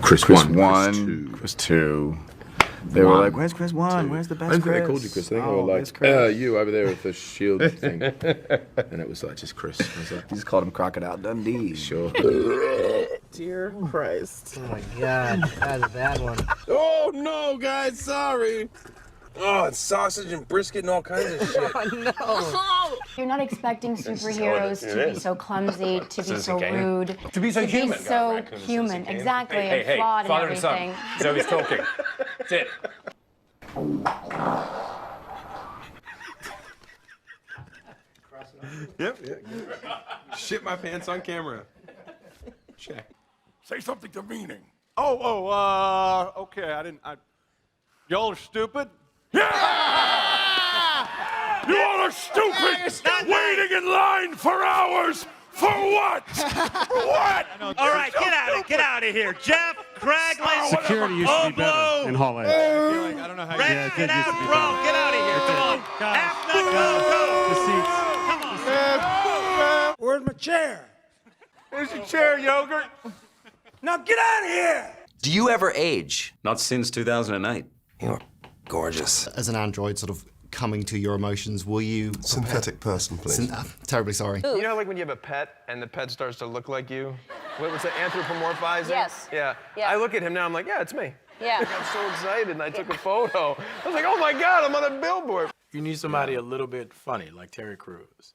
Chris Chris 1, 1, Chris 2. They were like, where's Chris 1? Where's the best I don't Chris? think they called you Chris. I think they were where's like, Chris? you over there with the shield thing. And it was like, just Chris. I was like, You just called him Crocodile Dundee. sure. Dear Christ. Oh my God, that's a bad one. Oh no, guys, sorry. Oh, it's sausage and brisket and all kinds of shit. Oh no. You're not expecting superheroes to be so clumsy, to be so rude, To be so human. be so human, exactly, and flawed and everything. Zoe's talking. That's it. Yep. Shit my pants on camera. Check. Say something demeaning. Okay, y'all are stupid? You all are stupid! Waiting in line for hours! For what? What? All right, get out of here. Jeff, Craglin, Security used to be better in Hall A. I don't know how Red, get out, bro. Get out of here. Come on. After, go. Where's my chair? Here's your chair, yogurt. Now get out of here! Do you ever age? Not since 2008. You're gorgeous. As an android sort of coming to your emotions, will you... Synthetic person, please. Terribly sorry. You know, like when you have a pet and the pet starts to look like you? What was it, anthropomorphizing? Yes. Yeah. Yeah. I look at him now, I'm like, yeah, it's me. Yeah. I got so excited and I took a photo. I was like, oh my God, I'm on a billboard. You need somebody a little bit funny, like Terry Crews.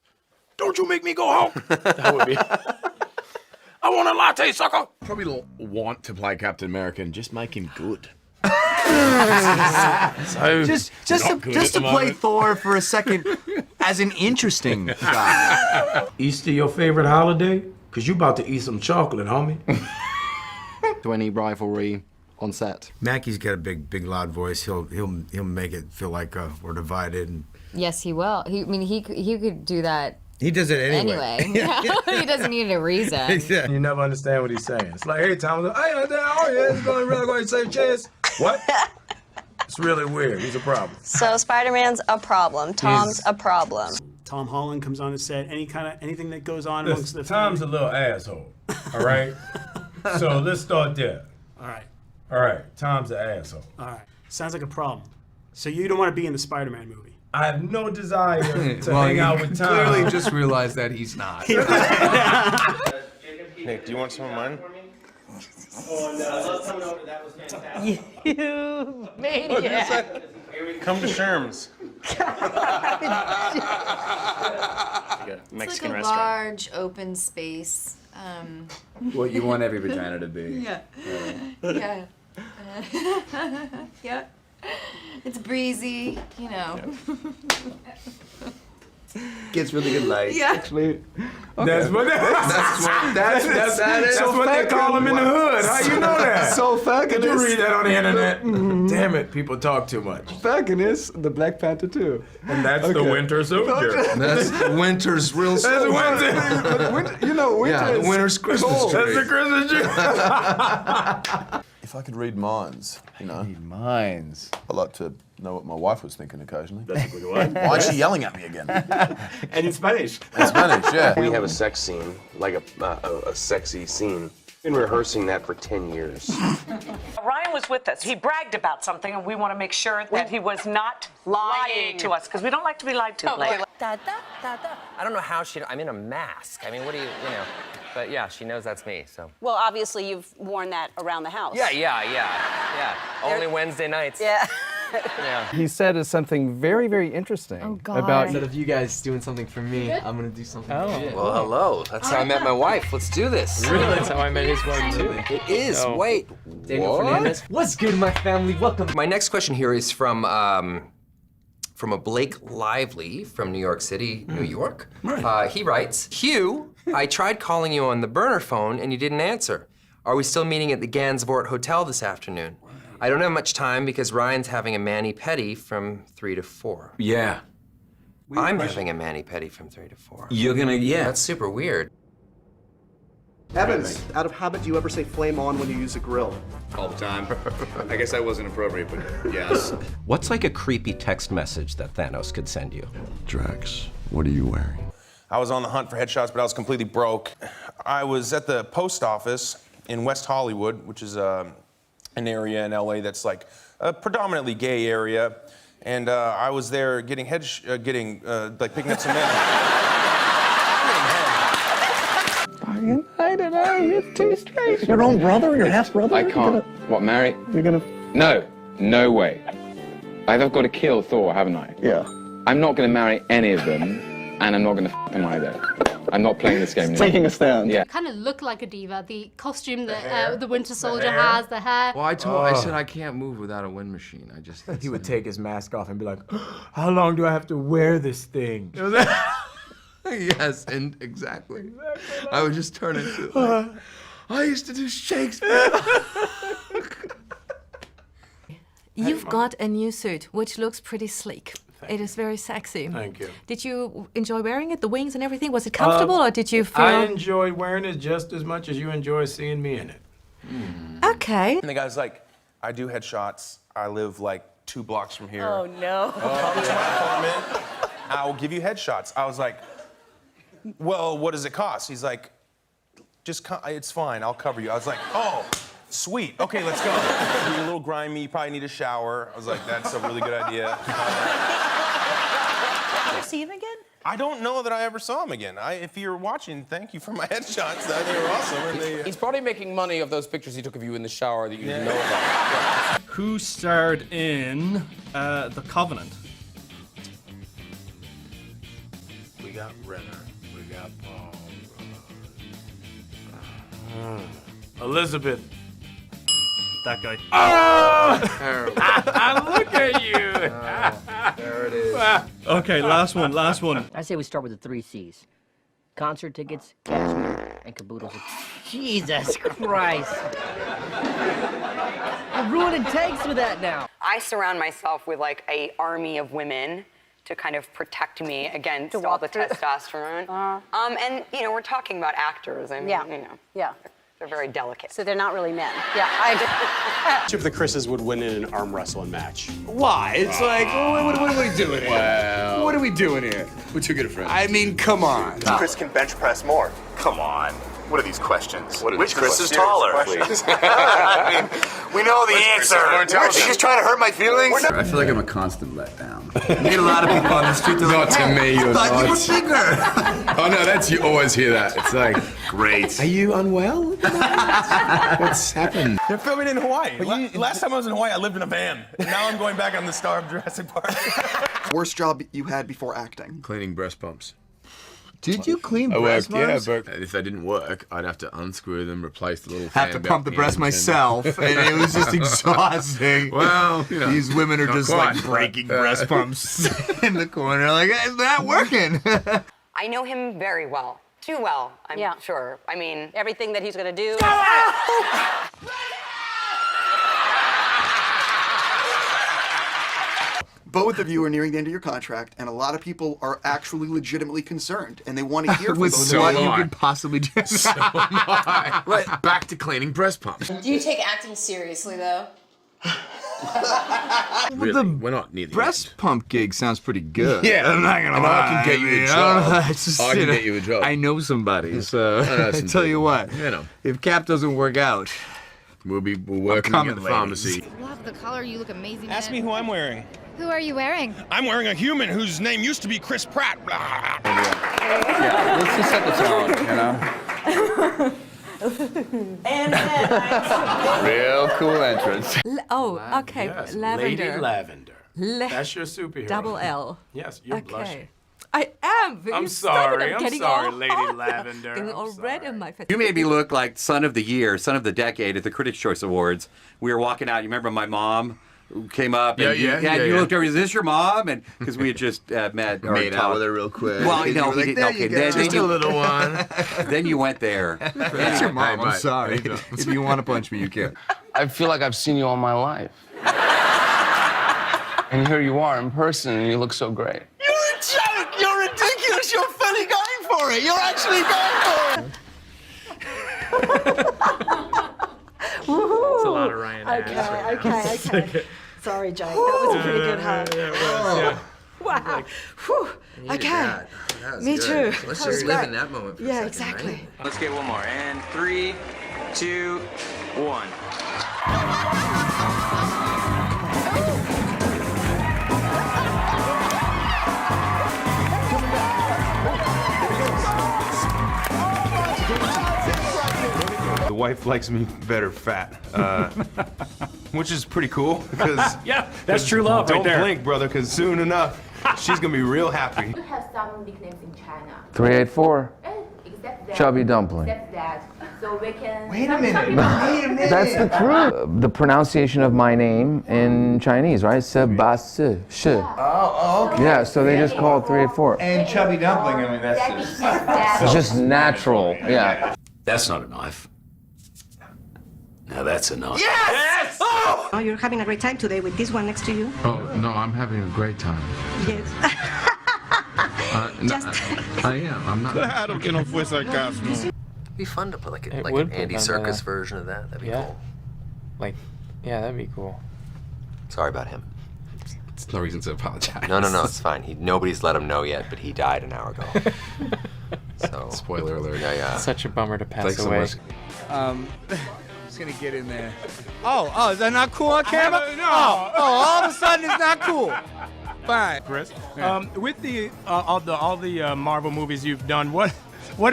Don't you make me go home! That would be... I want a latte, sucker! Probably want to play Captain America and just make him good. Just to play Thor for a second as an interesting guy. Easter your favorite holiday? Cause you about to eat some chocolate, homie. To any rivalry on set? Mackey's got a big loud voice. He'll make it feel like we're divided. And Yes, he will. He could do that he does it anyway. He doesn't need a reason. You never understand what he's saying. It's like, hey, Tom, I understand. Oh, yeah, it's going to save chance. What? It's really weird. He's a problem. So Spider-Man's a problem. Tom's a problem. Tom Holland comes on the set. Anything that goes on amongst the Tom's a little asshole, all right? So let's start there. All right. All right, Tom's an asshole. All right. Sounds like a problem. So you don't want to be in the Spider-Man movie? I have no desire to hang out with Tom. Clearly just realized that he's not. Nick, do you want some of mine? You maniac. Come to Sherm's. It's like a large open space. What you want every vagina to be. Yeah. Yeah. Yeah. It's breezy, you know. Gets really good light. Yeah. Actually. That's what That's what they call him in the hood. How you know that? So Did you read Falconist. that on the internet? Damn it, people talk too much. Falconist, the Black Panther too. And that's the Winter Soldier. That's winter's real That's soldier. Winter. Winter Yeah, the winter's Christmas cold. tree. That's the Christmas tree. If I could read minds, Minds. I'd like to know what my wife was thinking occasionally. That's a good one. Why is she yelling at me again? And in Spanish. In Spanish, yeah. We have a sex scene, like a sexy scene. Been rehearsing that for 10 years. Ryan was with us. He bragged about something, and we want to make sure that he was not lying to us, because we don't like to be lied to, Blake. I don't know how I'm in a mask. I mean, what do you know? But yeah, she knows that's me, so. Well, obviously you've worn that around the house. Yeah. Only Wednesday nights. Yeah. Yeah. He said something very, very interesting Oh, God. about Instead of you guys doing something for me, I'm gonna do something for you. Well, hello. That's how I met my wife. Let's do this. Really? That's how I met his wife too. It is. Wait. Daniel What? Fernandez. What's good, my family? Welcome. My next question here is from a Blake Lively from New York City, New York. He writes, Hugh, I tried calling you on the burner phone and you didn't answer. Are we still meeting at the Gansevoort Hotel this afternoon? I don't have much time because Ryan's having a mani-pedi from 3 to 4. Yeah. I'm having a mani-pedi from 3 to 4. You're gonna, yeah. That's super weird. Evans, out of habit, do you ever say flame on when you use a grill? All the time. I guess that wasn't appropriate, but yes. What's like a creepy text message that Thanos could send you? Drax, what are you wearing? I was on the hunt for headshots, but I was completely broke. I was at the post office in West Hollywood, which is an area in LA that's like a predominantly gay area. And I was there getting picking up some men. I don't know, it's too strange. Your own brother, your half brother? I can't. What, marry? You're gonna... No way. I've got to kill Thor, haven't I? Yeah. I'm not going to marry any of them, and I'm not going to f them either. I'm not playing this game anymore. Taking a stand. Yeah. Kind of look like a diva. The costume that the Winter Soldier has, the hair. Well, I said I can't move without a wind machine. I just. He would take his mask off and be like, "How long do I have to wear this thing?" Yes, and exactly. I would just turn into. I used to do Shakespeare. You've got a new suit, which looks pretty sleek. It is very sexy. Thank you. Did you enjoy wearing it, the wings and everything? Was it comfortable, or did you feel... I enjoyed wearing it just as much as you enjoy seeing me in it. Okay. And the guy's like, I do headshots. I live like 2 blocks from here. Oh, no. Come to my apartment. I'll give you headshots. I was like, well, what does it cost? He's like, it's fine. I'll cover you. I was like, oh, sweet. Okay, let's go. You're a little grimy. You probably need a shower. I was like, that's a really good idea. Did you see him again? I don't know that I ever saw him again. If you're watching, thank you for my headshots. They were awesome. And He's probably making money of those pictures he took of you in the shower that you didn't know about. Who starred in The Covenant? We got Renner. We got Paul. Elizabeth. That guy. Look at you. There it is. Okay, last one. I say we start with the 3 C's. Concert tickets, cashmere, and caboodles. Jesus Christ. We're ruining takes with that now. I surround myself with like an army of women to kind of protect me against all the testosterone. And, you know, we're talking about actors. I mean, you know, they're very delicate. So they're not really men. Yeah. Which of the Chris's would win in an arm wrestling match? Why? It's like, what are we doing here? Well, What are we doing here? we're too good friends. I mean, come on. Chris can bench press more. Come on. What are these questions? Which Chris is Serious taller, questions. please? I mean, we know the answer. Are you just trying to hurt my feelings? I feel like I'm a constant letdown. You meet a lot of people on the street. Not to me, you're I thought you not. were bigger. Oh no, that's you always hear that. It's like, Great. are you unwell? What's happened? They're filming in Hawaii. Last time I was in Hawaii, I lived in a van. And now I'm going back on the star of Jurassic Park. Worst job you had before acting? Cleaning breast pumps. Did you clean I breast worked, pumps? yeah, but if they didn't work, I'd have to unscrew them, replace the little Have to fan belt pump the breast ends, myself, and it was just exhausting. Well, you know, these women are not just quite, like breaking but, breast pumps in the corner, like it's not working. I know him very well. Too well, I'm sure. I mean, everything that he's gonna do. Both of you are nearing the end of your contract, and a lot of people are actually legitimately concerned, and they want to hear from With both so what of you you. am I. could possibly do. Right, back to cleaning breast pumps. Do you take acting seriously, though? Really, we're not near the Breast pump gig sounds pretty good. Yeah, I'm not gonna and lie. I can get you a mean, job. it's just, I can you know, get you a job. I know somebody, so I know I some tell you people. what. You know. If Cap doesn't work out, We're working coming, at the ladies. pharmacy. Love the color. You look amazing. Ask me who I'm wearing. Who are you wearing? I'm wearing a human whose name used to be Chris Pratt. Yeah, let's just set the tone, you know? Real cool entrance. Okay, Yes, lavender. Lady Lavender. That's your superhero. Double L. Yes, you're blushing. I am. I'm You started, sorry. I'm getting sorry, all Lady hot. Lavender. Getting I'm all red in my face. You made me look like Son of the Year, Son of the Decade at the Critics' Choice Awards. We were walking out. You remember my mom came up and you looked over. Is this your mom? And because we had just met, or Made out talked. with her real quick. Well, you know, were like, we there didn't. you Okay, go. Just a little one. Then you went there. that's your mom. I'm mate. sorry. If you want to punch me, you can. I feel like I've seen you all my life. And here you are in person, and you look so great. You're a joke. You're ridiculous. You're fully going for it. You're actually going for it. It's a lot of Ryan Okay. Sorry, Jake. That was a pretty good hug. Wow. Whew. Okay. Me too. Let's That was just live great. in that moment for a Yeah, second, exactly. right? Let's get one more. And 3, 2, 1. The wife likes me better fat, which is pretty cool. Yeah, that's true love right there. Don't blink, brother, because soon enough, she's gonna be real happy. You have some nicknames in China. 384. Except that. Chubby dumpling. Except that. So we can. Wait a minute. Wait a minute. That's the truth. The pronunciation of my name in Chinese, right? Sebas. Shi. Oh, okay. Yeah, so they just call it 384. And chubby dumpling, I mean, that's just... It's just natural, yeah. That's not a knife. Now that's a knife. Yes! Oh, you're having a great time today with this one next to you. Oh, no, I'm having a great time. Yes. I am. I'm not. Claro que no fue sarcasmo. It'd be fun to put like It an would be Andy fun to Serkis that. version of that. That'd be cool. Like, yeah, that'd be cool. Sorry about him. It's no reason to apologize. No, it's fine. Nobody's let him know yet, but he died an hour ago. So spoiler alert. Yeah. Such a bummer to pass Thanks away. so Just gonna get in there. Oh, is that not cool on camera? No. All of a sudden it's not cool. Fine. Chris, with all the Marvel movies you've done, what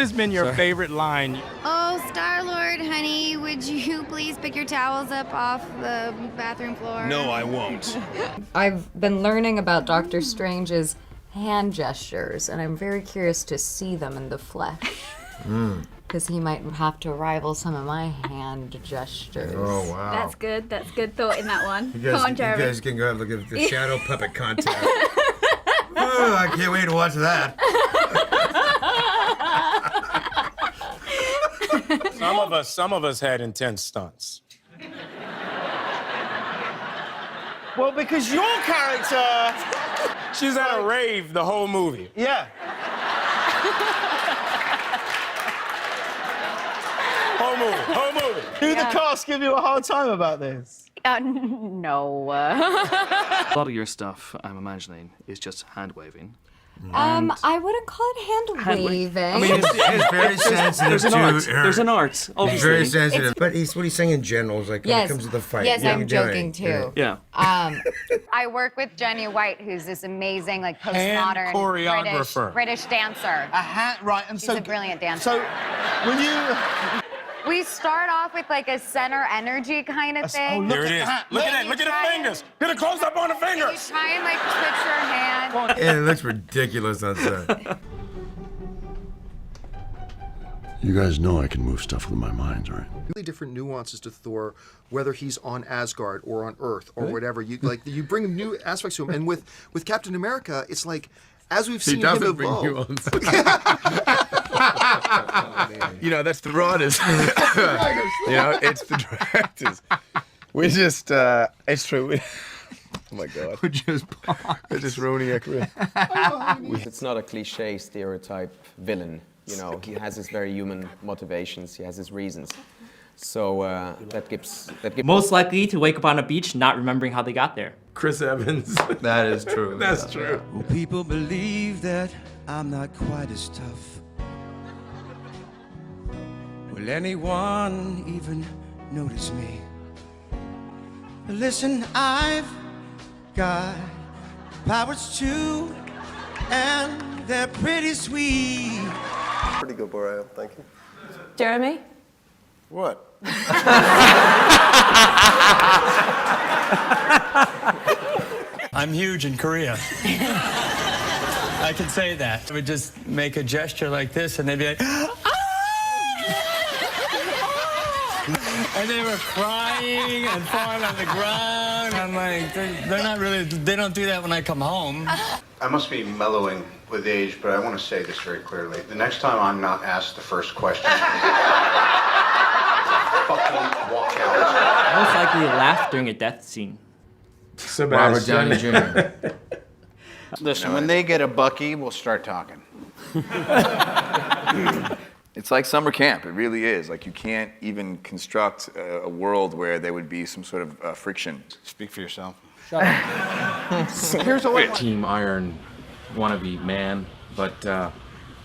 has been your favorite line? Oh, Star-Lord, honey, would you please pick your towels up off the bathroom floor? No, I won't. I've been learning about Doctor Strange's hand gestures, and I'm very curious to see them in the flesh. Because he might have to rival some of my hand gestures. Oh, wow. That's good. That's good thought in that one. You Come on, Jeremy. guys can go have a look at the shadow puppet contest. Oh, I can't wait to watch that. Some of us had intense stunts. Well, because your character... She's at a rave the whole movie. Yeah. Whole movie. Do the cast give you a hard time about this? No. A lot of your stuff, I'm imagining, is just hand waving. I wouldn't call it hand waving. I mean, it's very sensitive There's an to art. her. There's an art, obviously. Very sensitive. But what he's saying in general is like when it comes to the fight. Yes, what are I'm you joking doing? too. Yeah. I work with Jenny White, who's this amazing, like, postmodern choreographer. British dancer. Right, and She's so... a brilliant dancer. So, when you... We start off with like a center energy kind of thing. There it is. Look at it. Look at the fingers. Get a close up on the You fingers. try and like twitch your hand. And it looks ridiculous on set. You guys know I can move stuff with my mind, right? Really different nuances to Thor, whether he's on Asgard or on Earth or whatever. You like you bring new aspects to him, and with Captain America, it's like as we've seen him evolve. You know, that's the writers. You know, it's the directors. We just, it's true. Oh my God. We're just ruining our career. It's not a cliche stereotype villain. You know, he has his very human motivations. He has his reasons. So that gives. Most likely to wake up on a beach not remembering how they got there. Chris Evans. That is true. That's true. Well, people believe that I'm not quite as tough. Will anyone even notice me? Listen, I've got powers too, and they're pretty sweet. Pretty good, Boreal. Thank you. Jeremy? What? I'm huge in Korea. I can say that. I would just make a gesture like this, and they'd be like, and they were crying and falling on the ground. I'm like, they're not really, they don't do that when I come home. I must be mellowing with age, but I want to say this very clearly. The next time I'm not asked the first question, fucking walk out. Most likely laugh during a death scene. Robert Downey Jr. Listen, when they get a Bucky, we'll start talking. It's like summer camp. It really is. Like you can't even construct a world where there would be some sort of friction. Speak for yourself. Shut up. Here's a Team Iron wannabe man, but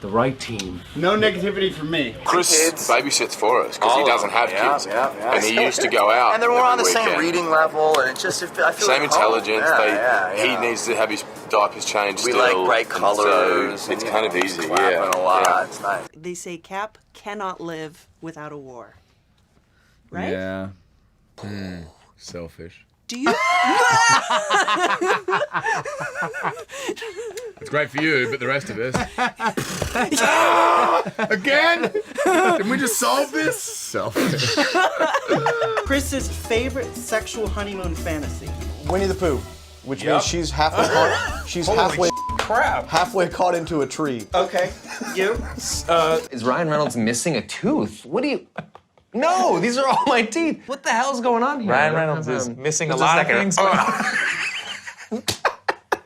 the right team. No negativity from me. Chris babysits for us because he doesn't have kids. And he used to go out. And they're all on the every same weekend. reading level, and it's just, I feel Same like home. intelligence. He needs to have his diapers changed We still. like bright and colors. so it's kind of easy, clapping a lot. yeah. It's nice. They say Cap cannot live without a war. Right? Yeah. Selfish. Do you? It's great for you, but the rest of us. Again? Didn't we just solve this? Selfish. Chris's favorite sexual honeymoon fantasy. Winnie the Pooh, which Yep. means she's halfway caught. She's Holy halfway caught into a tree. Okay, you? Is Ryan Reynolds missing a tooth? What do you... No, these are all my teeth. What the hell's going on here? Ryan Reynolds is missing a lot of things.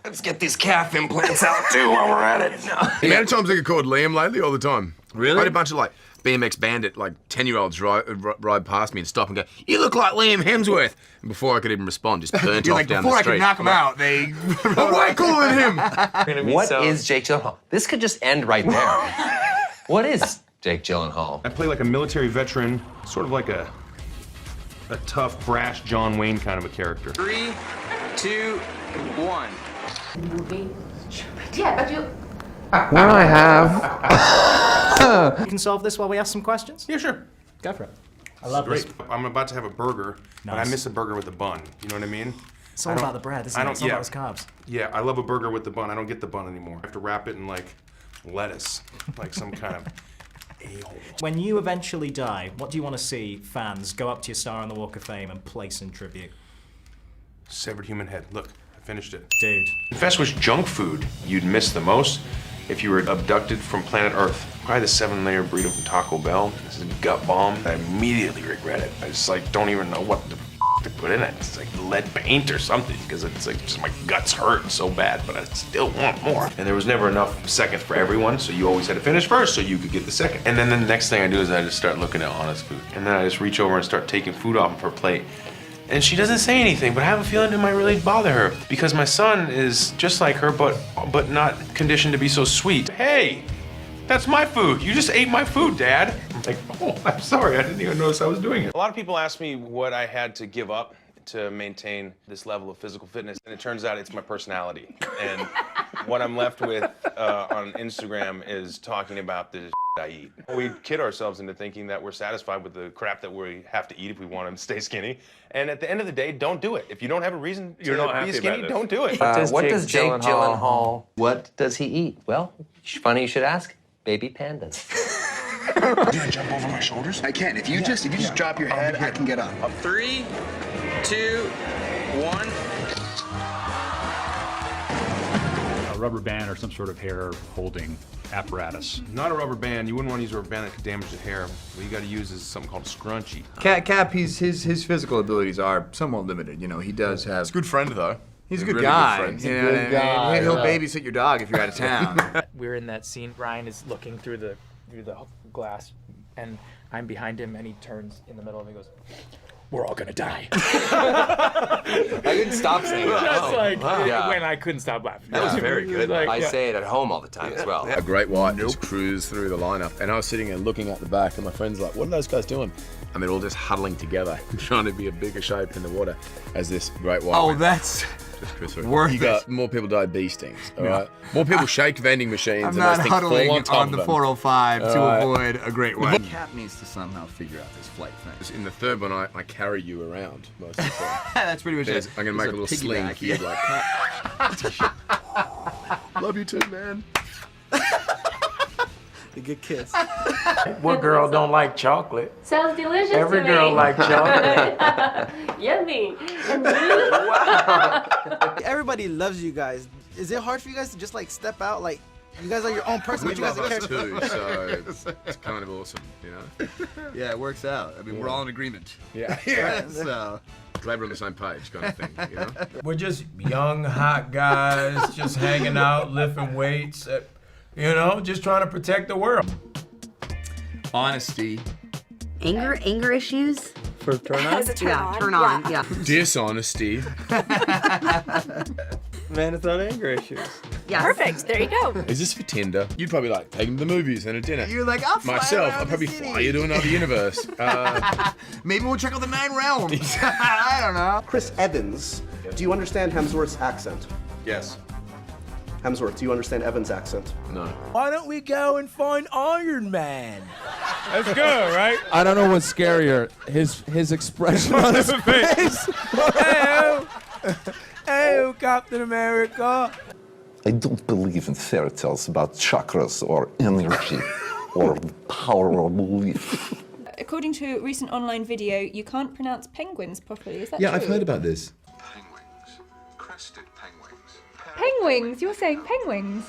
Let's get these calf implants out too while we're at it. The amount of times I get called Liam lately, all the time. Really? I had a bunch of like BMX bandit, like 10-year-olds ride past me and stop and go, "You look like Liam Hemsworth." And before I could even respond, just burnt You're off like, down before the I street. could knock him out, they... Why calling him? What is Jake Gyllenhaal? This could just end right there. What is Jake Gyllenhaal? I play like a military veteran, sort of like a tough, brash John Wayne kind of a character. 3, 2, 1. Yeah, but you. Well, I have. You can solve this while we ask some questions? Yeah, sure. Go for it. I love Great. this. I'm about to have a burger, but I Nice. miss a burger with a bun. You know what I mean? It's all I don't- about the bread, isn't I it? don't- It's all yeah. about those carbs. Yeah, I love a burger with the bun. I don't get the bun anymore. I have to wrap it in like lettuce, like some kind of a-hole. When you eventually die, what do you want to see fans go up to your star on the Walk of Fame and place in tribute? Severed human head. Look, I finished it. Dude. Confess which junk food you'd miss the most if you were abducted from planet Earth. Probably the 7-layer burrito from Taco Bell. This is a gut bomb. I immediately regret it. I just like don't even know what the to put in it. It's like lead paint or something because it's like just my guts hurt so bad, but I still want more. And there was never enough seconds for everyone, so you always had to finish first so you could get the second. And then the next thing I do is I just start looking at Honest Food. And then I just reach over and start taking food off of her plate. And she doesn't say anything, but I have a feeling it might really bother her because my son is just like her, but not conditioned to be so sweet. Hey, that's my food. You just ate my food, Dad. I'm like, oh, I'm sorry. I didn't even notice I was doing it. A lot of people ask me what I had to give up to maintain this level of physical fitness, and it turns out it's my personality. And what I'm left with on Instagram is talking about the I eat. We kid ourselves into thinking that we're satisfied with the crap that we have to eat if we want to stay skinny. And at the end of the day, don't do it. If you don't have a reason to be skinny, don't do it. What does Jake Gyllenhaal? What does he eat? Well, funny you should ask. Baby pandas. Do I jump over my shoulders? I can. If you just drop your head, I can get up. 3, 2, 1. A rubber band or some sort of hair holding apparatus. Not a rubber band. You wouldn't want to use a rubber band that could damage the hair. What you got to use is something called a scrunchie. Cap, his physical abilities are somewhat limited. You know, he does have. He's a good friend though. He's a He's good really good guy. friend. He's a You know good what I mean? guy, He'll yeah. babysit your dog if you're out of town. We're in that scene. Ryan is looking through the glass, and I'm behind him, and he turns in the middle, and he goes, "We're all gonna die." I couldn't stop saying that. That's like Yeah. when I couldn't stop laughing. That was very good. Like, I yeah. say it at home all the time as well. A great white just cruised through the lineup, and I was sitting there looking at the back, and my friend's like, "What are those guys doing?" And they're all just huddling together, trying to be a bigger shape in the water as this great white. Oh, went. that's Just cruised through. worth You it. got more people die bee stings. All right, more people shake vending machines. I'm and not those things huddling fall on top on of the them. 405 to All right. avoid a great one. Cap needs to somehow figure out this flight thing. In the third one, I carry you around most of the time. That's pretty much There's- it. I'm gonna make a There's little sling piggyback, for you, like. Love you too, man. A good kiss. What girl don't like chocolate? Sounds delicious Every to girl me. likes chocolate. Yummy. Everybody loves you guys. Is it hard for you guys to just like step out? Like, you guys are your own person, We but you guys love are us characters. too, so it's kind of awesome, you know. Yeah, it works out. I mean, we're all in agreement. Yeah. So. Glad we're on the same page, kind of thing, you know. We're just young, hot guys, just hanging out, lifting weights, you know, just trying to protect the world. Honesty. Anger issues? For turn on? As a turn on, yeah. Dishonesty. Man, it's not anger issues. Yes. Perfect. There you go. Is this for Tinder? You'd probably like take him to the movies and a dinner. You're like, I'll fly Myself, around I'd probably the city. fly you to another universe. Maybe we'll check out the 9 realms. I don't know. Chris Evans, do you understand Hemsworth's accent? Yes. Hemsworth, do you understand Evans' accent? No. Why don't we go and find Iron Man? Let's go, right? I don't know what's scarier, his expression on his face. Hey, hey, Captain America. I don't believe in fairy tales about chakras or energy or the power of belief. According to a recent online video, you can't pronounce penguins properly. Is that Yeah, true? I've heard about this. Crested penguins. Penguins? You're saying penguins?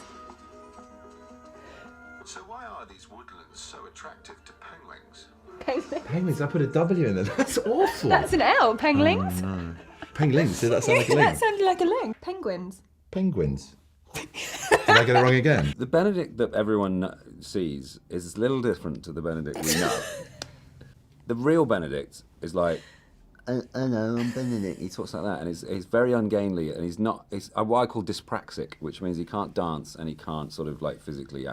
So why are these woodlands so attractive to penguins? Penguins, I put a W in there. That's awful. That's an L. Penglings? Oh, no. Penguins, did that sound like a That link? sounded like a link. Penguins. Penguins. Did I get it wrong again? The Benedict that everyone sees is a little different to the Benedict we know. The real Benedict is like, oh no, I'm Benedict. He talks like that, and he's very ungainly, and he's what I call dyspraxic, which means he can't dance and he can't sort of like physically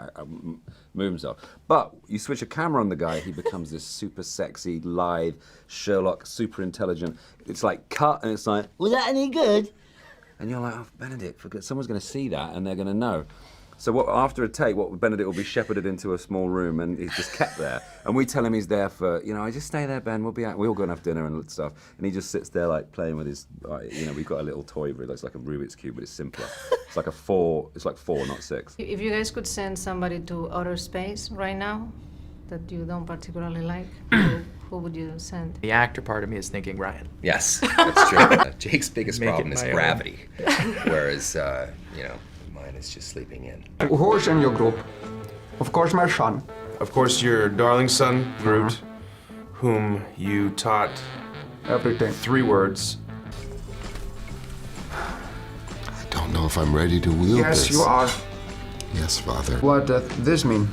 move himself. But you switch a camera on the guy, he becomes this super sexy, lithe Sherlock, super intelligent. It's like cut, and it's like, was that any good? And you're like, oh, Benedict, someone's going to see that, and they're going to know. So after a take, Benedict will be shepherded into a small room, and he's just kept there. And we tell him he's there for, I just stay there, Ben. We'll be out. We all go and have dinner and stuff. And he just sits there like playing with his, we've got a little toy. It looks like a Rubik's cube, but it's simpler. It's like 4, not 6. If you guys could send somebody to outer space right now that you don't particularly like, who would you send? The actor part of me is thinking Ryan. Yes, that's true. Jake's biggest Make it problem is my own. gravity, whereas, mine is just sleeping in. Who is in your group? Of course, my son. Of course, your darling son, Groot, whom you taught everything. 3 words. I don't know if I'm ready to wield this. Yes, you are. Yes, Father. What does this mean?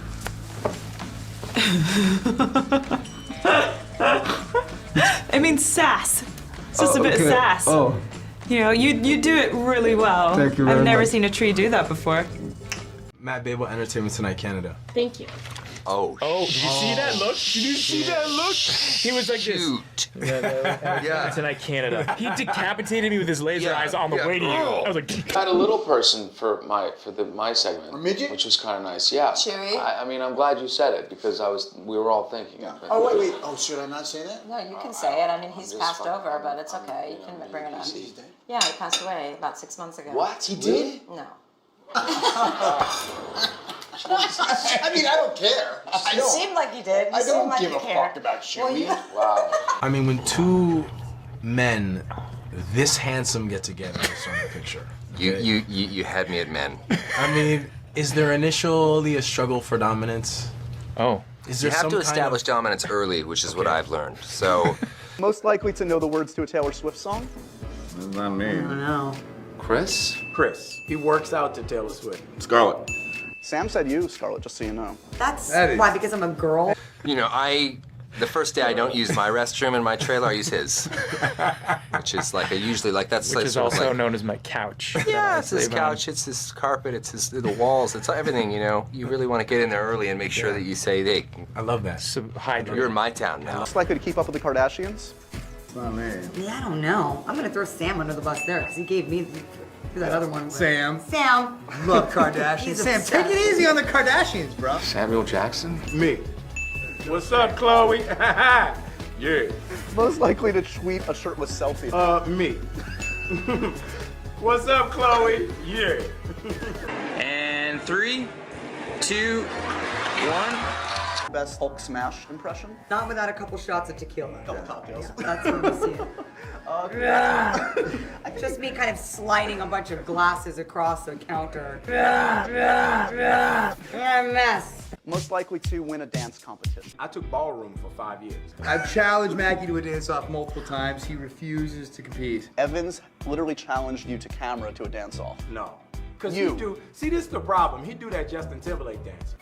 It means sass. It's just a bit of okay. sass. Oh. You do it really well. Thank you very I've never much. seen a tree do that before. Matt Babel, Entertainment Tonight Canada. Thank you. Oh, did you see that look? Did you see that look? He was like Shoot. this. Tonight Canada. He decapitated me with his laser eyes on the way to you. I was like, Had a little person for my segment, which was kind of nice. Yeah. Chewy? I mean, I'm glad you said it because we were all thinking. Yeah. Oh, wait. Oh, should I not say that? No, you can say it. I mean, he's just passed fine. over, but it's okay. You can bring it up. He's dead? Yeah, he passed away about 6 months ago. What? He did? No. I mean, I don't care. It seemed like you did. I don't give a fuck about Chewy. Wow. I mean, when 2 men this handsome get together, it's on the picture. You had me at men. I mean, is there initially a struggle for dominance? Oh. Is You there have to some establish dominance early, which is what I've learned. So, Most likely to know the words to a Taylor Swift song? That's not me. No. Chris? Chris. He works out to Taylor Swift. Scarlett. Sam said you, Scarlett, just so you know. That's That is- why, because I'm a girl. the first day I don't use my restroom in my trailer, I use his. Which is like, that's which like is sort of also like, known as my couch. yeah, it's his Sleep on. couch, it's his carpet, it's the walls, it's everything, You really want to get in there early and make sure that you say, hey, I love that. So hydrate. you're in my town now. Most likely to keep up with the Kardashians? It's not me. Yeah, I don't know. I'm gonna throw Sam under the bus there because he gave me that other one. Sam. Sam. Love Kardashians. He's Sam, obsessed. take it easy on the Kardashians, bro. Samuel Jackson? Me. What's up, Chloe? Yeah. Most likely to tweet a shirtless selfie? Me. What's up, Chloe? Yeah. And 3, 2, 1. Best Hulk smash impression? Not without a couple shots of tequila. Couple cocktails. That's when we see it. Just me kind of sliding a bunch of glasses across the counter. What a mess. Most likely to win a dance competition? I took ballroom for 5 years. I've challenged Mackie to a dance-off multiple times. He refuses to compete. Evans literally challenged you to camera to a dance-off. No. Because You. he do, see, this is the problem. He do that Justin Timberlake dance.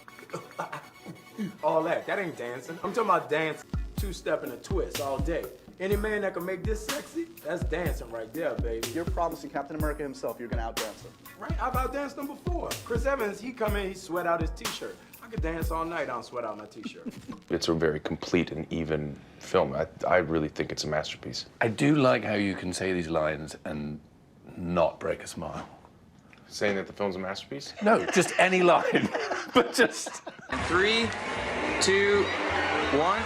All that ain't dancing. I'm talking about dance, 2-step and a twist all day. Any man that can make this sexy, that's dancing right there, baby. You're promising Captain America himself you're gonna outdance him. Right? I've outdanced him before. Chris Evans, he come in, he sweat out his t-shirt. I could dance all night, I don't sweat out my t-shirt. It's a very complete and even film. I really think it's a masterpiece. I do like how you can say these lines and not break a smile. Saying that the film's a masterpiece? No, just any line, but just... 3, 2, 1.